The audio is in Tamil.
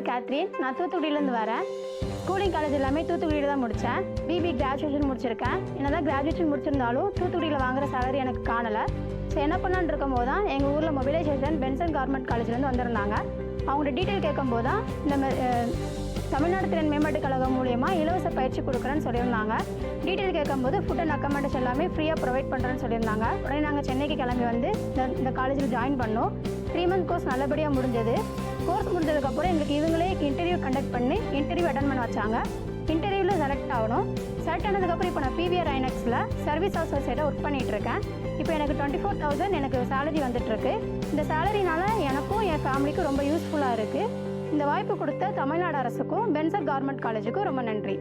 கேத்ரின். நான் தூத்துக்குடியிலேருந்து வரேன். ஸ்கூலிங் காலேஜ் எல்லாமே தூத்துக்குடியில் தான் முடித்தேன். பிபி கிராஜுவேஷன் முடிச்சிருக்கேன். என்னதான் கிராஜுவேஷன் முடிச்சிருந்தாலும் தூத்துக்குடியில் வாங்குற சேலரி எனக்கு காணலை. ஸோ என்ன பண்ணலான்னு இருக்கும்போது தான் எங்கள் ஊரில் மொபிலைசேஷன் பென்சன் கவர்மெண்ட் காலேஜ்லேருந்து வந்திருந்தாங்க. அவங்களோட டீட்டெயில் கேட்கும்போது தான் இந்த தமிழ்நாடு திறன் மேம்பாட்டு கழகம் மூலிமா இலவச பயிற்சி கொடுக்குறேன்னு சொல்லியிருந்தாங்க. டீட்டெயில் கேட்கும்போது ஃபுட் அண்ட் அக்கமெண்டேஷன் எல்லாமே ஃப்ரீயாக ப்ரொவைட் பண்ணுறேன்னு சொல்லியிருந்தாங்க. உடனே நாங்கள் சென்னைக்கு கிளம்பி வந்து இந்த காலேஜில் ஜாயின் பண்ணோம். 3 month கோர்ஸ் நல்லபடியாக முடிஞ்சது. கோர்ஸ் முடிஞ்சதுக்கப்புறம் எங்களுக்கு இவங்களே இன்டர்வியூ கண்டக்ட் பண்ணி இன்டர்வியூ அட்டன் பண்ண வச்சாங்க. இன்டர்வியூவில் செலக்ட் ஆகணும். செலக்ட் ஆனதுக்கப்புறம் இப்போ நான் பிவிஆர் ஐனெக்ஸில் சர்வீஸ் அசோசியேட்டாக ஒர்க் பண்ணிகிட்ருக்கேன். இப்போ எனக்கு 24,000 எனக்கு சேலரி வந்துட்டுருக்கு. இந்த சேலரினால் எனக்கும் என் ஃபேமிலிக்கும் ரொம்ப யூஸ்ஃபுல்லாக இருக்குது. இந்த வாய்ப்பு கொடுத்த தமிழ்நாடு அரசுக்கும் பென்சன் கவர்மெண்ட் காலேஜுக்கும் ரொம்ப நன்றி.